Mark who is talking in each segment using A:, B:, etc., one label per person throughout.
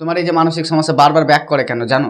A: তোমার এই যে মানসিক সমস্যা বারবার ব্যাক করে কেন জানো?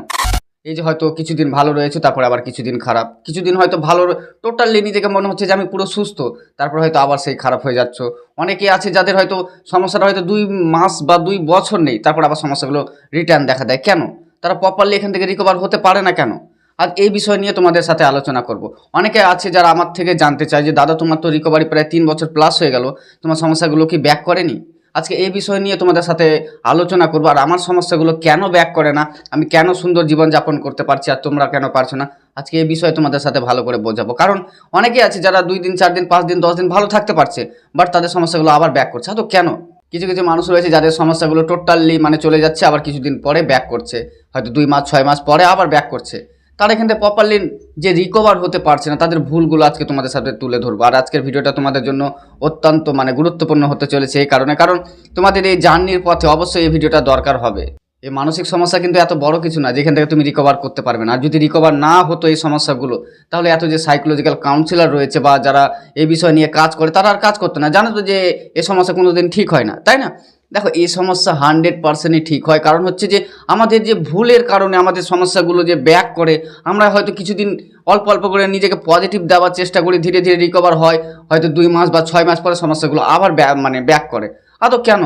A: এই যে হয়তো কিছুদিন ভালো রয়েছে, তারপরে আবার কিছুদিন খারাপ, কিছুদিন হয়তো ভালো, টোটালি নিজেকে মনে হচ্ছে যে আমি পুরো সুস্থ, তারপর হয়তো আবার সেই খারাপ হয়ে যাচ্ছ। অনেকে আছে যাদের হয়তো সমস্যাটা হয়তো 2 মাস বা 2 বছর নেই, তারপর আবার সমস্যাগুলো রিটার্ন দেখা দেয়। কেন তারা প্রপারলি এখান থেকে রিকভার হতে পারে না কেন? আজ এই বিষয় নিয়ে তোমাদের সাথে আলোচনা করব। অনেকে আছে যারা আমার থেকে জানতে চায় যে দাদা, তোমার তো রিকভারি প্রায় 3 বছর প্লাস হয়ে গেল, তোমার সমস্যাগুলো কি ব্যাক করেনি? আজকে এই বিষয় নিয়ে তোমাদের সাথে আলোচনা করবো, আর আমার সমস্যাগুলো কেন ব্যাক করে না, আমি কেন সুন্দর জীবনযাপন করতে পারছি আর তোমরা কেন পারছো না, আজকে এই বিষয়ে তোমাদের সাথে ভালো করে বোঝাবো। কারণ অনেকেই আছে যারা 2 দিন 4 দিন 5 দিন 10 দিন ভালো থাকতে পারছে, বাট তাদের সমস্যাগুলো আবার ব্যাক করছে। তো কেন? কিছু কিছু মানুষ রয়েছে যাদের সমস্যাগুলো টোটালি মানে চলে যাচ্ছে, আবার কিছুদিন পরে ব্যাক করছে, হয়তো 2 মাস 6 মাস পরে আবার ব্যাক করছে। তারা এখান থেকে প্রপারলি যে রিকভার হতে পারছে না, তাদের ভুলগুলো আজকে তোমাদের সাথে তুলে ধরবো। আর আজকের ভিডিওটা তোমাদের জন্য অত্যন্ত মানে গুরুত্বপূর্ণ হতে চলেছে এই কারণে, কারণ তোমাদের এই জার্নির পথে অবশ্যই এই ভিডিওটা দরকার হবে। এই মানসিক সমস্যা কিন্তু এত বড় কিছু না যেখান থেকে তুমি রিকভার করতে পারবে না। আর যদি রিকভার না হতো এই সমস্যাগুলো, তাহলে এত যে সাইকোলজিক্যাল কাউন্সিলর রয়েছে বা যারা এই বিষয় নিয়ে কাজ করে, তারা আর কাজ করতো না। জানো তো যে এই সমস্যা কোনোদিন ঠিক হয় না, তাই না? দেখো, এই সমস্যা 100%ই ঠিক হয়। কারণ হচ্ছে যে আমাদের যে ভুলের কারণে আমাদের সমস্যাগুলো যে ব্যাক করে, আমরা হয়তো কিছুদিন অল্প অল্প করে নিজেকে পজিটিভ দেওয়ার চেষ্টা করি, ধীরে ধীরে রিকভার হয়, হয়তো 2 মাস বা 6 মাস পরে সমস্যাগুলো আবার মানে ব্যাক করে। আদৌ কেন?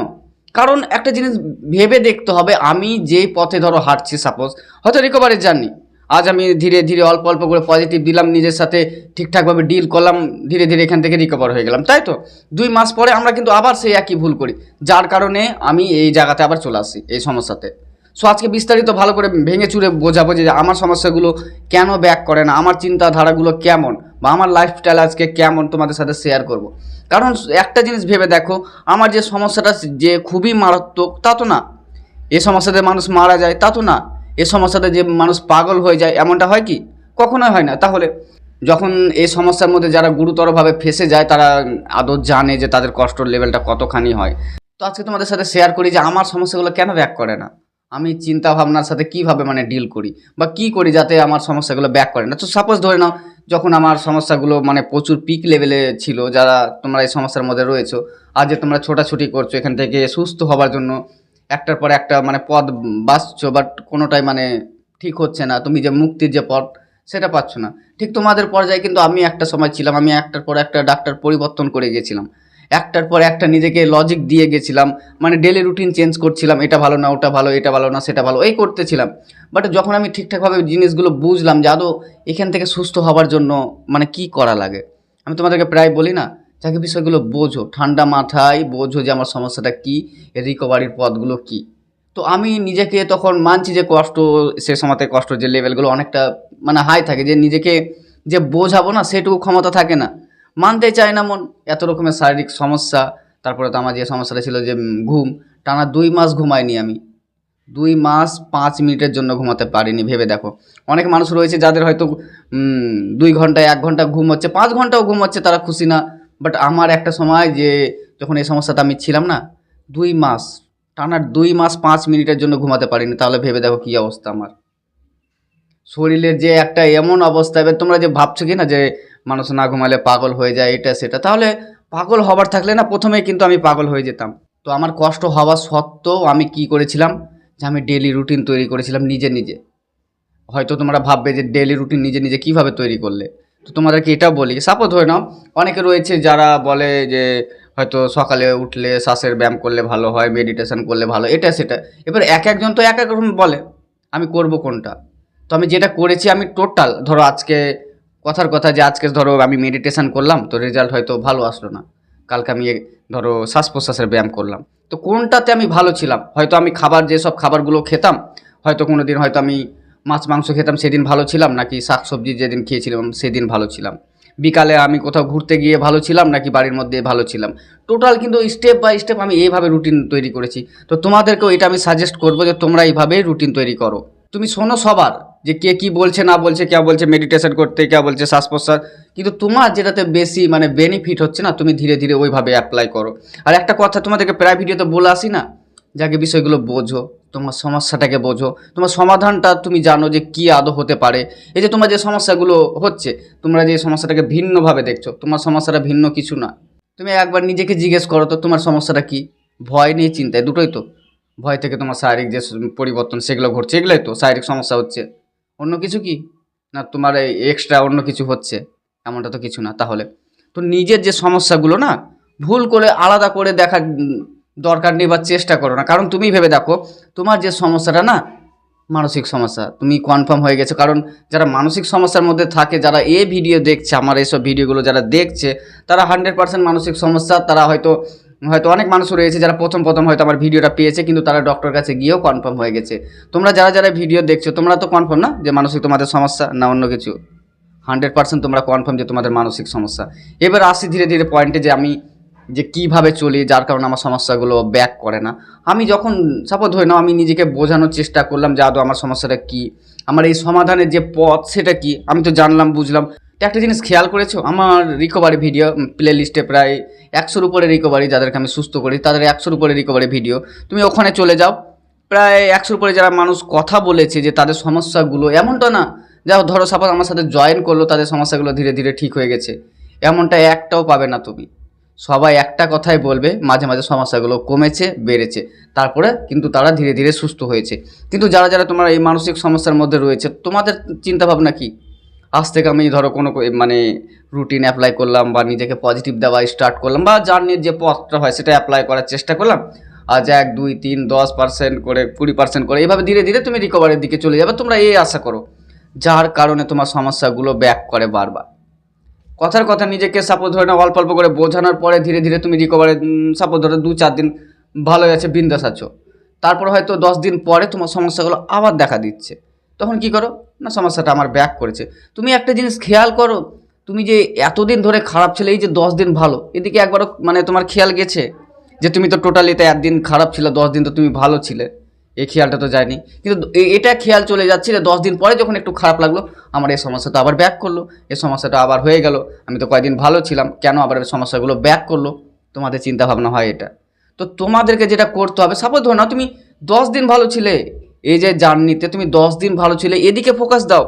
A: কারণ একটা জিনিস ভেবে দেখতে হবে, আমি যেই পথে ধরো হাঁটছি, সাপোজ হয়তো রিকভারির জার্নি, আজ আমি ধীরে ধীরে অল্প অল্প করে পজিটিভ দিলাম, নিজের সাথে ঠিকঠাকভাবে ডিল করলাম, ধীরে ধীরে এখান থেকে রিকভার হয়ে গেলাম, তাই তো? 2 মাস পরে আমরা কিন্তু আবার সেই একই ভুল করি, যার কারণে আমি এই জায়গাতে আবার চলে আসি এই সমস্যাতে। সো আজকে বিস্তারিত ভালো করে ভেঙে চুরে বোঝাবো যে আমার সমস্যাগুলো কেন ব্যাক করে না, আমার চিন্তাধারাগুলো কেমন, বা আমার লাইফস্টাইল আজকে কেমন তোমাদের সাথে শেয়ার করব। কারণ একটা জিনিস ভেবে দেখো, আমার যে সমস্যাটা যে খুবই মারাত্মক তা তো না, এ সমস্যাতে মানুষ মারা যায় তা তো না, এ সমস্যাতে যে মানুষ পাগল হয়ে যায় এমনটা হয় কি? কখনোই হয় না। তাহলে যখন এই সমস্যার মধ্যে যারা গুরুতরভাবে ফেঁসে যায়, তারা আদৌ জানে যে তাদের কষ্টর লেভেলটা কতখানি হয়। তো আজকে তোমাদের সাথে শেয়ার করি যে আমার সমস্যাগুলো কেন ব্যাক করে না, আমি চিন্তা ভাবনার সাথে কিভাবে মানে ডিল করি, বা কি করি যাতে আমার সমস্যাগুলো ব্যাক করে না। তো সাপোজ ধরে নাও, যখন আমার সমস্যাগুলো মানে প্রচুর পিক লেভেলে ছিল, যারা তোমরা এই সমস্যার মধ্যে রয়েছো, আর যে তোমরা ছোটাছুটি করছো এখান থেকে সুস্থ হবার জন্য, একটার পর একটা মানে পথ বাঁচছো, বাট কোনোটাই মানে ঠিক হচ্ছে না, তুমি যে মুক্তির যে পথ সেটা পাচ্ছ না। ঠিক তোমাদের পর্যায়ে কিন্তু আমি একটা সময় ছিলাম, আমি একটার পর একটা ডাক্তার পরিবর্তন করে গেছিলাম, একটার পর একটা নিজেকে লজিক দিয়ে গেছিলাম, মানে ডেলি রুটিন চেঞ্জ করছিলাম, এটা ভালো না ওটা ভালো, এটা ভালো না সেটা ভালো, এই করতেছিলাম। বাট যখন আমি ঠিকঠাকভাবে জিনিসগুলো বুঝলাম যে আদৌ এখান থেকে সুস্থ হবার জন্য মানে কি করা লাগে, আমি তোমাদেরকে প্রায় বলি না, যাকে বিষয়গুলো বোঝো, ঠান্ডা মাথায় বোঝো যে আমার সমস্যাটা কী, এর রিকভারির পথগুলো কী। তো আমি নিজেকে তখন মানছি যে কষ্ট, সে সময়তে কষ্ট যে লেভেলগুলো অনেকটা মানে হাই থাকে, যে নিজেকে যে বোঝাবো না সেটুকু ক্ষমতা থাকে না, মানতে চায় না মন। এত রকমের শারীরিক সমস্যা, তারপরে তো আমার যে সমস্যাটা ছিল যে ঘুম, টানা 2 মাস ঘুমাইনি আমি, 2 মাস 5 মিনিটের জন্য ঘুমাতে পারিনি। ভেবে দেখো, অনেক মানুষ রয়েছে যাদের হয়তো 2 ঘন্টা 1 ঘন্টা ঘুম হচ্ছে, 5 ঘন্টাও ঘুম হচ্ছে, তারা খুশি না। বাট আমার একটা সময় যে যখন এই সমস্যাটা আমি ছিলাম না, 2 মাস টানা 2 মাস 5 মিনিটের জন্য ঘুমাতে পারিনি। তাহলে ভেবে দেখো কী অবস্থা আমার শরীরের, যে একটা এমন অবস্থা। এবার তোমরা যে ভাবছো কি না যে মানুষ না ঘুমালে পাগল হয়ে যায় এটা সেটা, তাহলে পাগল হবার থাকলে না প্রথমেই কিন্তু আমি পাগল হয়ে যেতাম। তো আমার কষ্ট হওয়া সত্ত্বেও আমি কি করেছিলাম, যে আমি ডেলি রুটিন তৈরি করেছিলাম নিজে নিজে। হয়তো তোমরা ভাববে যে ডেলি রুটিন নিজে নিজে কীভাবে তৈরি করলে, তো তোমাদেরকে এটাও বলি। সাপোজ ধরে নাও, অনেকে রয়েছে যারা বলে যে হয়তো সকালে উঠলে শ্বাসের ব্যায়াম করলে ভালো হয়, মেডিটেশন করলে ভালো, এটা সেটা। এবার এক একজন তো এক এক রকম বলে, আমি করব কোনটা। তো আমি যেটা করেছি, আমি টোটাল ধরো আজকে কথার কথা যে আজকে ধরো আমি মেডিটেশন করলাম, তো রেজাল্ট হয়তো ভালো আসলো না। কালকে আমি ধরো শ্বাস প্রশ্বাসের ব্যায়াম করলাম, তো কোনটাতে আমি ভালো ছিলাম, হয়তো আমি খাবার যেসব খাবারগুলো খেতাম, হয়তো কোনো দিন হয়তো আমি মাছ মাংস খেতাম, সেদিন ভালো ছিলাম, নাকি শাক সবজি যেদিন খেয়েছিলাম সেদিন ভালো ছিলাম। বিকালে আমি কোথাও ঘুরতে গিয়ে ভালো ছিলাম, নাকি বাড়ির মধ্যে ভালো ছিলাম। টোটাল কিন্তু স্টেপ বাই স্টেপ আমি এইভাবে রুটিন তৈরি করেছি। তো তোমাদেরকেও এটা আমি সাজেস্ট করবো যে তোমরা এইভাবেই রুটিন তৈরি করো। তুমি শোনো সবার, যে কে কী বলছে না বলছে, কে বলছে মেডিটেশন করতে, কে বলছে শ্বাস প্রশ্বাস, কিন্তু তোমার যেটাতে বেশি মানে বেনিফিট হচ্ছে না, তুমি ধীরে ধীরে ওইভাবে অ্যাপ্লাই করো। আর একটা কথা তোমাদেরকে প্রায় ভিডিওতে বলে আসি না, যাকে বিষয়গুলো বোঝো, তোমার সমস্যাটাকে বোঝো, তোমার সমাধানটা তুমি জানো যে কী আদৌ হতে পারে। এই যে তোমার যে সমস্যাগুলো হচ্ছে, তোমরা যে সমস্যাটাকে ভিন্নভাবে দেখছো, তোমার সমস্যাটা ভিন্ন কিছু না। তুমি একবার নিজেকে জিজ্ঞেস করো তো তোমার সমস্যাটা কী, ভয় নিয়ে চিন্তায়, দুটোই তো। ভয় থেকে তোমার শারীরিক যে পরিবর্তন সেগুলো ঘটছে, এগুলোই তো শারীরিক সমস্যা হচ্ছে। অন্য কিছু কি? না তোমার এই এক্সট্রা অন্য কিছু হচ্ছে? এমনটা তো কিছু না। তাহলে তো নিজের যে সমস্যাগুলো না ভুল করে আলাদা করে দেখার দরকার নেই বা চেষ্টা করো না। কারণ তুমি ভেবে দেখো তোমার যে সমস্যাটা না মানসিক সমস্যা, তুমি কনফার্ম হয়ে গেছো। কারণ যারা মানসিক সমস্যার মধ্যে থাকে, যারা এই ভিডিও দেখছে, আমার এইসব ভিডিওগুলো যারা দেখছে, তারা 100% মানসিক সমস্যা। তারা হয়তো হয়তো অনেক মানুষ রয়েছে যারা প্রথম প্রথম হয়তো আমার ভিডিওটা পেয়েছে, কিন্তু তারা ডক্টর কাছে গিয়েও কনফার্ম হয়ে গেছে। তোমরা যারা যারা ভিডিও দেখছো তোমরা তো কনফার্ম না যে মানসিক তোমাদের সমস্যা না অন্য কিছু? 100% তোমরা কনফার্ম যে তোমাদের মানসিক সমস্যা। এবার আসি ধীরে ধীরে পয়েন্টে, যে আমি যে কীভাবে চলি যার কারণে আমার সমস্যাগুলো ব্যাক করে না। আমি যখন সাপোজ ধরে নাও আমি নিজেকে বোঝানোর চেষ্টা করলাম যে আদৌ আমার সমস্যাটা কী, আমার এই সমাধানের যে পথ সেটা কি, আমি তো জানলাম বুঝলাম। তো একটা জিনিস খেয়াল করেছো, আমার রিকভারি ভিডিও প্লে লিস্টে প্রায় 100-র উপরে রিকভারি, যাদেরকে আমি সুস্থ করি তাদের 100-র উপরে রিকভারি ভিডিও। তুমি ওখানে চলে যাও, প্রায় 100-র উপরে যারা মানুষ কথা বলেছে যে তাদের সমস্যাগুলো, এমনটা না যা ধরো সাপোজ আমার সাথে জয়েন করলো তাদের সমস্যাগুলো ধীরে ধীরে ঠিক হয়ে গেছে, এমনটা একটাও পাবে না তুমি। সবাই একটা কথাই বলবে মাঝে মাঝে সমস্যাগুলো কমেছে বেড়েছে, তারপরে কিন্তু তারা ধীরে ধীরে সুস্থ হয়েছে। কিন্তু যারা যারা তোমার এই মানসিক সমস্যার মধ্যে রয়েছে, তোমাদের চিন্তাভাবনা কি? আজ থেকে আমি ধরো কোনো মানে রুটিন অ্যাপ্লাই করলাম বা নিজেকে পজিটিভ দেওয়া স্টার্ট করলাম, বা জার্নির যে পথটা হয় সেটা অ্যাপ্লাই করার চেষ্টা করলাম। আজ 1, 2, 3, 10% করে 20% করে এইভাবে ধীরে ধীরে তুমি রিকভারির দিকে চলে যাবে। তোমরা এই আশা করো, যার কারণে তোমার সমস্যাগুলো ব্যাক করে বারবার। কথার কথা নিজেকে সাপোজ ধরে না অল্প অল্প করে বোঝানোর পরে ধীরে ধীরে তুমি রিকভারি, সাপোজ ধরো 2-4 দিন ভালো আছে, বিন্দাস আছো, তারপর হয়তো 10 দিন পরে তোমার সমস্যাগুলো আবার দেখা দিচ্ছে। তখন কি করো? না সমস্যাটা আমার ব্যাক করেছে। তুমি একটা জিনিস খেয়াল করো, তুমি যে এতদিন ধরে খারাপ ছিলে, এই যে 10 দিন ভালো, এদিকে একবারও মানে তোমার খেয়াল গেছে যে তুমি তো টোটালিতে একদিন খারাপ ছিলে, 10 দিন তো তুমি ভালো ছিলে? এই খেয়ালটা তো যায়নি। কিন্তু এটা খেয়াল চলে যাচ্ছে যে 10 দিন পরে যখন একটু খারাপ লাগলো, আমার এই সমস্যাটা আবার ব্যাক করলো, এই সমস্যাটা আবার হয়ে গেল, আমি তো কয়েকদিন ভালো ছিলাম, কেন আবার এই সমস্যাগুলো ব্যাক করলো? তোমাদের চিন্তা ভাবনা হয় এটা। তো তোমাদেরকে যেটা করতে হবে, সাপোজ ধরো না তুমি 10 দিন ভালো ছিলে, এই যে জার্নিতে তুমি 10 দিন ভালো ছিলে, এদিকে ফোকাস দাও।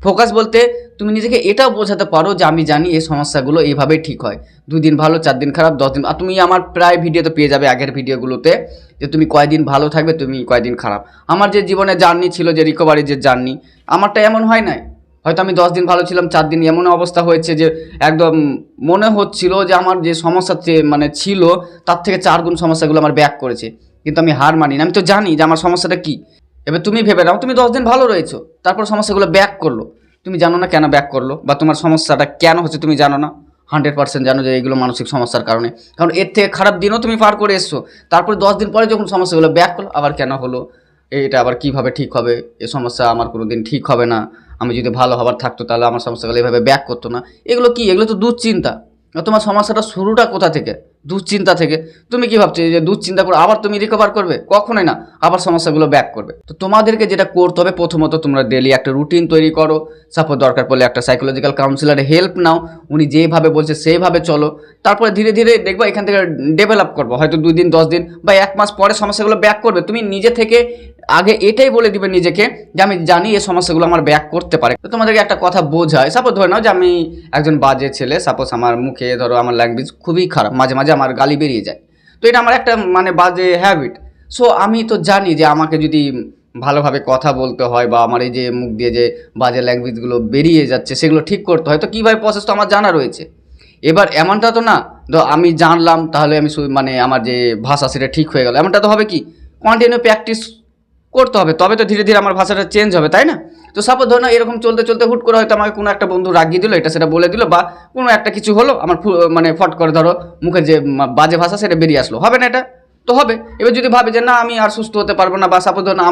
A: ফোকাস বলতে তুমি নিজেকে এটাও বোঝাতে পারো যে আমি জানি এই সমস্যাগুলো এইভাবেই ঠিক হয়। 2 দিন ভালো, 4 দিন খারাপ, 10 দিন। আর তুমি আমার প্রায় ভিডিওতে পেয়ে যাবে আগের ভিডিওগুলোতে যে তুমি কয়দিন ভালো থাকবে, তুমি কয়দিন খারাপ। আমার যে জীবনে জার্নি ছিল, যে রিকভারির যে জার্নি, আমারটা এমন হয় নাই। হয়তো আমি 10 দিন ভালো ছিলাম, 4 দিন এমন অবস্থা হয়েছে যে একদম মনে হচ্ছিল যে আমার যে সমস্যা মানে ছিল তার থেকে 4 গুণ সমস্যাগুলো আমার ব্যাক করেছে। কিন্তু আমি হার মানি না, আমি তো জানি যে আমার সমস্যাটা কী। এবার তুমি ভেবে নাও তুমি 10 দিন ভালো রয়েছো, তারপর সমস্যাগুলো ব্যাক করলো, তুমি জানো না কেন ব্যাক করলো, বা তোমার সমস্যাটা কেন হচ্ছে তুমি জানো না। 100% জানো যে এইগুলো মানসিক সমস্যার কারণে। কারণ এর থেকে খারাপ দিনও তুমি পার করে এসছো, তারপরে 10 দিন পরে যখন সমস্যাগুলো ব্যাক করলো, আবার কেন হলো, এটা আবার কীভাবে ঠিক হবে, এ সমস্যা আমার কোনো দিন ঠিক হবে না, আমি যদি ভালো হবার থাকতো তাহলে আমার সমস্যাগুলো এভাবে ব্যাক করতো না। এগুলো কি? এগুলো তো দুশ্চিন্তা। তোমার সমস্যাটা শুরুটা কোথা থেকে? দুশ্চিন্তা থেকে। তুমি কি ভাবছো যে দুশ্চিন্তা করে আবার তুমি রিকভার করবে? কখনোই না, আবার সমস্যাগুলো ব্যাক করবে। তো তোমাদেরকে যেটা করতে হবে, প্রথমত তোমরা ডেলি একটা রুটিন তৈরি করো, সাপোজ দরকার পড়লে একটা সাইকোলজিক্যাল কাউন্সিলারের হেল্প নাও, উনি যেভাবে বলছে সেইভাবে চলো। তারপরে ধীরে ধীরে দেখবা এখান থেকে ডেভেলপ করবো, হয়তো 2 দিন, 10 দিন বা 1 মাস পরে সমস্যাগুলো ব্যাক করবে। তুমি নিজে থেকে আগে এটাই বলে দিবে নিজেকে যে আমি জানি এই সমস্যাগুলো আমার ব্যাক করতে পারে। তো তোমাদেরকে একটা কথা বোঝায়, সাপোজ ধরে নাও যে আমি একজন বাজে ছেলে, সাপোজ আমার মুখে ধরো আমার ল্যাঙ্গুয়েজ খুবই খারাপ, মাঝে মাঝে আমার গালি বেরিয়ে যায়, তো এটা আমার একটা মানে বাজে হ্যাবিট। সো আমি তো জানি যে আমাকে যদি ভালোভাবে কথা বলতে হয়, বা আমার এই যে মুখ দিয়ে যে বাজে ল্যাঙ্গুয়েজগুলো বেরিয়ে যাচ্ছে সেগুলো ঠিক করতে হয়, তো কীভাবে প্রসেস তো আমার জানা রয়েছে। এবার এমনটা তো না তো আমি জানলাম তাহলে আমি মানে আমার যে ভাষা সেটা ঠিক হয়ে গেল, এমনটা তো হবে কি? কন্টিনিউ প্র্যাকটিস করতে হবে, তবে তো ধীরে ধীরে আমার ভাষাটা চেঞ্জ হবে, তাই না? তো সাপোজ ধরো না এরকম চলতে চলতে হুট করে হয়তো আমাকে কোনো একটা বন্ধু রাগিয়ে দিল, এটা সেটা বলে দিল, বা কোনো একটা কিছু হলো, আমার মানে ফট করে ধরো মুখে যে বাজে ভাষা সেটা বেরিয়ে আসলো, হবে না এটা? তো হবে। এবার যদি ভাবে যে না আমি আর সুস্থ হতে পারবো না, বা সাপোজ ধরো না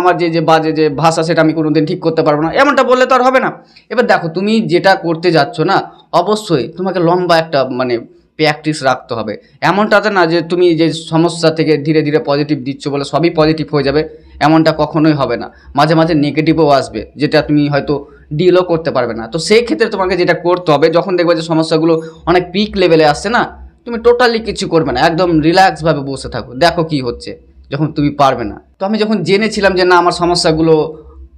A: আমার যে বাজে যে ভাষা সেটা আমি কোনোদিন ঠিক করতে পারবো না, এমনটা বললে তো আর হবে না। এবার দেখো তুমি যেটা করতে যাচ্ছ না, অবশ্যই তোমাকে লম্বা একটা মানে প্র্যাকটিস রাখতে হবে। এমনটাতে না যে তুমি যে সমস্যা থেকে ধীরে ধীরে পজিটিভ দিচ্ছ বলে সবই পজিটিভ হয়ে যাবে, এমনটা কখনোই হবে না। মাঝে মাঝে নেগেটিভও আসবে, যেটা তুমি হয়তো ডিলও করতে পারবে না। তো সেই ক্ষেত্রে তোমাকে যেটা করতে হবে, যখন দেখবে যে সমস্যাগুলো অনেক পিক লেভেলে আসছে না, তুমি টোটালি কিছু করবে না, একদম রিল্যাক্সভাবে বসে থাকো, দেখো কি হচ্ছে। যখন তুমি পারবে না, তো আমি যখন জেনেছিলাম যে না আমার সমস্যাগুলো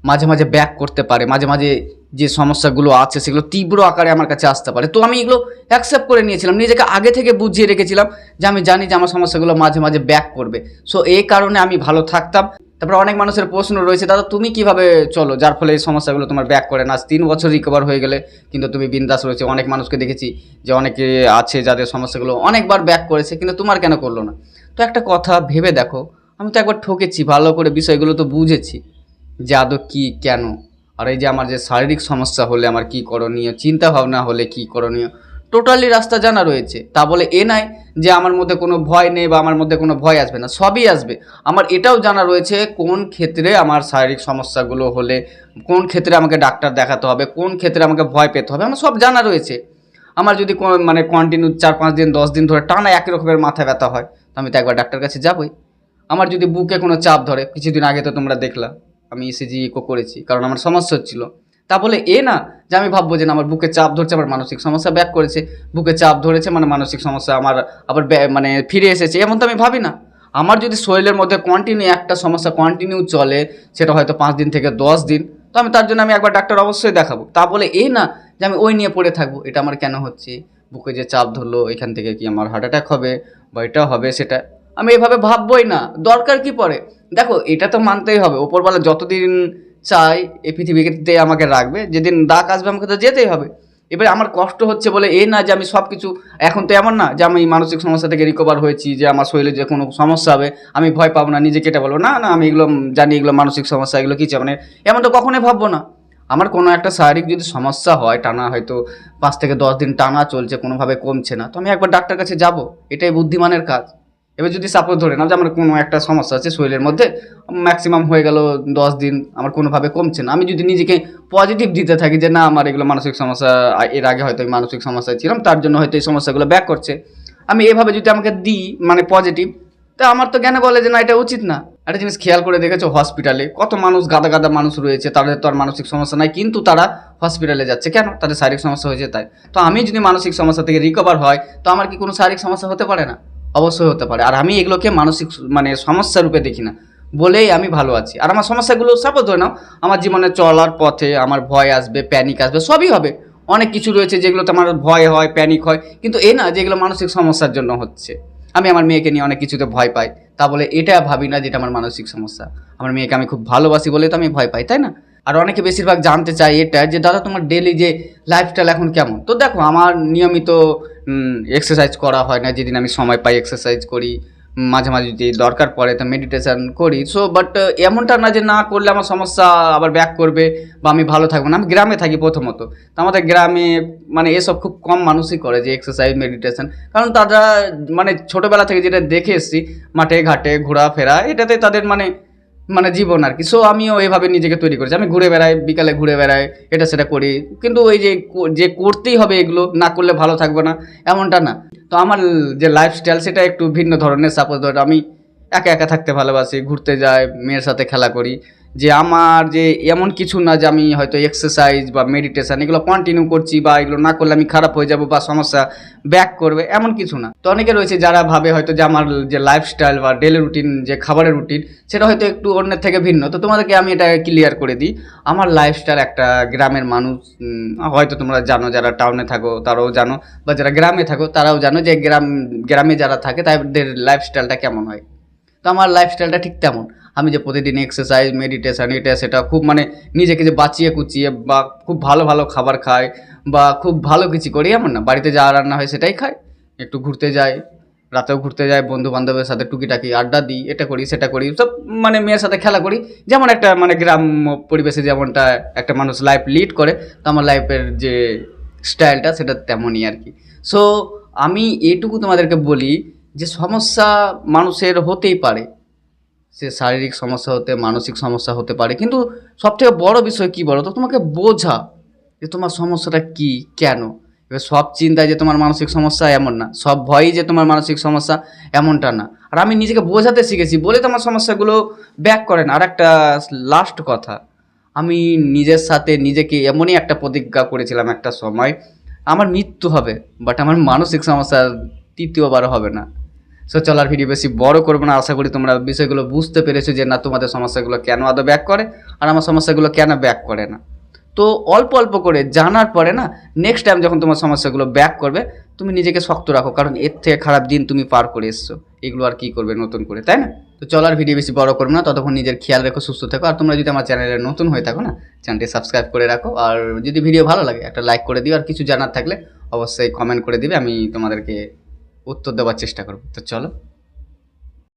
A: মাঝে মাঝে ব্যাক করতে পারে, মাঝে মাঝে যে সমস্যাগুলো আছে সেগুলো তীব্র আকারে আমার কাছে আসতে পারে। তো আমি এগুলো অ্যাকসেপ্ট করে নিয়েছিলাম, নিজেকে আগে থেকে বুঝিয়ে রেখেছিলাম যে আমি জানি যে আমার সমস্যাগুলো মাঝে মাঝে ব্যাক করবে। সো এই কারণে আমি ভালো থাকতাম। তারপরে অনেক মানুষের প্রশ্ন রয়েছে, দাদা তুমি কিভাবে চলো যার ফলে এই সমস্যাগুলো তোমার ব্যাক করে না, আজ 3 বছর রিকভার হয়ে গেলে কিন্তু তুমি বিন্দাস রয়েছে। অনেক মানুষকে দেখেছি যে অনেকে আছে যাদের সমস্যাগুলো অনেকবার ব্যাক করেছে, কিন্তু তোমার কেন করলো না? তো একটা কথা ভেবে দেখো, আমি তো একবার ঠকেছি, ভালো করে বিষয়গুলো তো বুঝেছি যে আদৌ কী কেন। আর এই যে আমার যে শারীরিক সমস্যা হলে আমার কী করণীয়, চিন্তা ভাবনা হলে কী করণীয়, টোটালি রাস্তা জানা রয়েছে। তা বলে এ নয় যে আমার মধ্যে কোনো ভয় নেই বা আমার মধ্যে কোনো ভয় আসবে না, সবই আসবে। আমার এটাও জানা রয়েছে কোন ক্ষেত্রে আমার শারীরিক সমস্যাগুলো হলে কোন ক্ষেত্রে আমাকে ডাক্তার দেখাতে হবে, কোন ক্ষেত্রে আমাকে ভয় পেতে হবে, আমার সব জানা রয়েছে। আমার যদি মানে কন্টিনিউ 4-5 দিন 10 দিন ধরে টানা একই রকমের মাথা ব্যথা হয়, তো আমি তো একবার ডাক্তার কাছে যাবই। আমার যদি বুকে কোনো চাপ ধরে, কিছুদিন আগে তো তোমরা দেখলা আমি ইসিজি ইকো করেছি, কারণ আমার সমস্যা হচ্ছিল। তা বলে এ না যে আমি ভাববো যে না আমার বুকে চাপ ধরছে, আমার মানসিক সমস্যা ব্যাক করেছে, বুকে চাপ ধরেছে মানে মানসিক সমস্যা আমার আবার মানে ফিরে এসেছে, এমন তো আমি ভাবি না। আমার যদি শরীরের মধ্যে কন্টিনিউ একটা সমস্যা কন্টিনিউ চলে, সেটা হয়তো 5 দিন থেকে 10 দিন, তো আমি তার জন্য আমি একবার ডাক্তার অবশ্যই দেখাবো। তা বলে এই না যে আমি ওই নিয়ে পড়ে থাকবো, এটা আমার কেন হচ্ছে, বুকে যে চাপ ধরলো এখান থেকে কি আমার হার্ট অ্যাটাক হবে বা এটা হবে সেটা, আমি এভাবে ভাববই না। দরকার কি পড়ে? দেখো এটা তো মানতেই হবে, ওপরওয়ালা যতদিন চাই এই পৃথিবীতে আমাকে রাখবে, যেদিন ডাক আসবে আমাকে তো যেতেই হবে। এবারে আমার কষ্ট হচ্ছে বলে এই না যে আমি সব কিছু, এখন তো এমন না যে আমি মানসিক সমস্যা থেকে রিকভার হয়েছি, যে আমার শরীরে যে কোনো সমস্যা হবে আমি ভয় পাবো না, নিজেকে এটা বলবো না না আমি এগুলো জানি, এগুলো মানসিক সমস্যা, এগুলো কিছু মানে এমন তো কখনোই ভাববো না। আমার কোনো একটা শারীরিক যদি সমস্যা হয়, টানা হয়তো 5 থেকে 10 দিন টানা চলছে, কোনোভাবে কমছে না, তো আমি একবার ডাক্তার কাছে যাব, এটাই বুদ্ধিমানের কাজ। এবার যদি সাপোজ ধরে নাও যে আমার কোনো একটা সমস্যা আছে শরীরের মধ্যে, ম্যাক্সিমাম হয়ে গেল 10 দিন, আমার কোনোভাবে কমছে না, আমি যদি নিজেকে পজিটিভ দিতে থাকি যে না আমার এগুলো মানসিক সমস্যা, এর আগে হয়তো আমি মানসিক সমস্যায় ছিলাম তার জন্য হয়তো এই সমস্যাগুলো ব্যাক করছে, আমি এভাবে যদি আমাকে দিই মানে পজিটিভ, তা আমার তো জ্ঞানে বলে যে না এটা উচিত না। একটা জিনিস খেয়াল করে দেখেছো, হসপিটালে কত মানুষ, গাদা গাদা মানুষ রয়েছে, তাদের তো আর মানসিক সমস্যা নাই, কিন্তু তারা হসপিটালে যাচ্ছে কেন? তাদের শারীরিক সমস্যা হয়েছে তাই। তো আমি যদি মানসিক সমস্যা থেকে রিকভার হয়, তো আমার কি কোনো শারীরিক সমস্যা হতে পারে না? অবশ্যই হতে পারে। আর আমি এগুলোকে মানসিক মানে সমস্যা রূপে দেখি না বলেই আমি ভালো আছি। আর আমার সমস্যাগুলো সাপোজ ধরে নাও আমার জীবনে চলার পথে আমার ভয় আসবে, প্যানিক আসবে, সবই হবে। অনেক কিছু রয়েছে যেগুলোতে আমার ভয় হয়, প্যানিক হয়, কিন্তু এ না যেগুলো মানসিক সমস্যার জন্য হচ্ছে। আমি আমার মেয়েকে নিয়ে অনেক কিছুতে ভয় পাই, তা বলে এটা ভাবি না যেটা আমার মানসিক সমস্যা। আমার মেয়েকে আমি খুব ভালোবাসি বলে তো আমি ভয় পাই, তাই না? আর অনেকে বেশিরভাগ জানতে চায় এটা যে দাদা তোমার ডেলি যে লাইফস্টাইল এখন কেমন? তো দেখো আমার নিয়মিত এক্সারসাইজ করা হয় না, যেদিন আমি সময় পাই এক্সারসাইজ করি, মাঝে মাঝে যদি দরকার পড়ে তো মেডিটেশন করি। সো বাট এমনটা না যে না করলে আমার সমস্যা আবার ব্যাক করবে বা আমি ভালো থাকবো না। আমি গ্রামে থাকি প্রথমত, তো আমাদের গ্রামে মানে এসব খুব কম মানুষই করে যে এক্সারসাইজ মেডিটেশন, কারণ তারা মানে ছোটোবেলা থেকে যেটা দেখে এসেছি মাঠে ঘাটে ঘোরাফেরা, এটাতে তাদের মানে মানে জীবন আর কি। সো আমিও এইভাবে নিজেকে তৈরি করেছি, আমি ঘুরে বেড়াই, বিকালে ঘুরে বেড়াই, এটা সেটা করি, কিন্তু ওই যে যে করতেই হবে এগুলো না করলে ভালো থাকবে না এমনটা না। তো আমার যে লাইফস্টাইল সেটা একটু ভিন্ন ধরনের। সাপোজ ধর আমি একা একা থাকতে ভালোবাসি, ঘুরতে যাই, মেয়ের সাথে খেলা করি, যে আমার যে এমন কিছু না যে আমি হয়তো এক্সারসাইজ বা মেডিটেশন এগুলো কন্টিনিউ করছি বা এগুলো না করলে আমি খারাপ হয়ে যাব বা সমস্যা ব্যাক করবে, এমন কিছু না। তো অনেকে রয়েছে যারা ভাবে হয়তো যে আমার যে লাইফস্টাইল বা ডেলি রুটিন যে খাবারের রুটিন সেটা হয়তো একটু অন্যের থেকে ভিন্ন। তো তোমাদেরকে আমি এটা ক্লিয়ার করে দিই, আমার লাইফস্টাইল একটা গ্রামের মানুষ, হয়তো তোমরা জানো, যারা টাউনে থাকো তারাও জানো, বা যারা গ্রামে থাকো তারাও জানো যে গ্রামে যারা থাকে তাদের লাইফস্টাইলটা কেমন হয়। তো আমার লাইফস্টাইলটা ঠিক তেমন। আমি যে প্রতিদিন এক্সারসাইজ মেডিটেশন এটা সেটা খুব মানে নিজেকে যে বাঁচিয়ে কুচিয়ে বা খুব ভালো ভালো খাবার খাই বা খুব ভালো কিছু করি এমন না, বাড়িতে যা রান্না হয় সেটাই খাই, একটু ঘুরতে যাই, রাতেও ঘুরতে যাই, বন্ধু বান্ধবের সাথে টুকিটাকি আড্ডা দিই, এটা করি সেটা করি, সব মানে মেয়ের সাথে খেলা করি, যেমন একটা মানে গ্রাম্য পরিবেশে যেমনটা একটা মানুষ লাইফ লিড করে, তো আমার লাইফের যে স্টাইলটা সেটা তেমনই আর কি। সো আমি এইটুকু তোমাদেরকে বলি যে সমস্যা মানুষের হতেই পারে, সে শারীরিক সমস্যা হতে মানসিক সমস্যা হতে পারে, কিন্তু সবথেকে বড় বিষয় কী বলো তো, তোমাকে বোঝা যে তোমার সমস্যাটা কী কেন। এবার সব চিন্তায় যে তোমার মানসিক সমস্যা এমন না, সব ভয়ই যে তোমার মানসিক সমস্যা এমনটা না। আর আমি নিজেকে বোঝাতে শিখেছি বলে তো আমার সমস্যাগুলো ব্যাক করে না। আর একটা লাস্ট কথা, আমি নিজের সাথে নিজেকে এমনই একটা প্রতিজ্ঞা করেছিলাম একটা সময়, আমার মৃত্যু হবে বাট আমার মানসিক সমস্যা তৃতীয়বার হবে না। সো চলার ভিডিও বেশি বড় করবো না, আশা করি তোমরা বিষয়গুলো বুঝতে পেরেছো যে না তোমাদের সমস্যাগুলো কেন আদৌ ব্যাক করে আর আমার সমস্যাগুলো কেন ব্যাক করে না। তো অল্প অল্প করে জানার পরে না নেক্সট টাইম যখন তোমার সমস্যাগুলো ব্যাক করবে, তুমি নিজেকে শক্ত রাখো, কারণ এর থেকে খারাপ দিন তুমি পার করে এসছো, এগুলো আর কি করবে নতুন করে, তাই না? তো চলো আর ভিডিও বেশি বড় করবো না, ততক্ষণ নিজের খেয়াল রেখো, সুস্থ থেকো। আর তোমরা যদি আমার চ্যানেলে নতুন হয়ে থাকো না, চ্যানেলটি সাবস্ক্রাইব করে রাখো। আর যদি ভিডিও ভালো লাগে একটা লাইক করে দিও, আর কিছু জানার থাকলে অবশ্যই কমেন্ট করে দিবে, আমি তোমাদেরকে উত্তর দেওয়ার চেষ্টা করবো। তো চলো।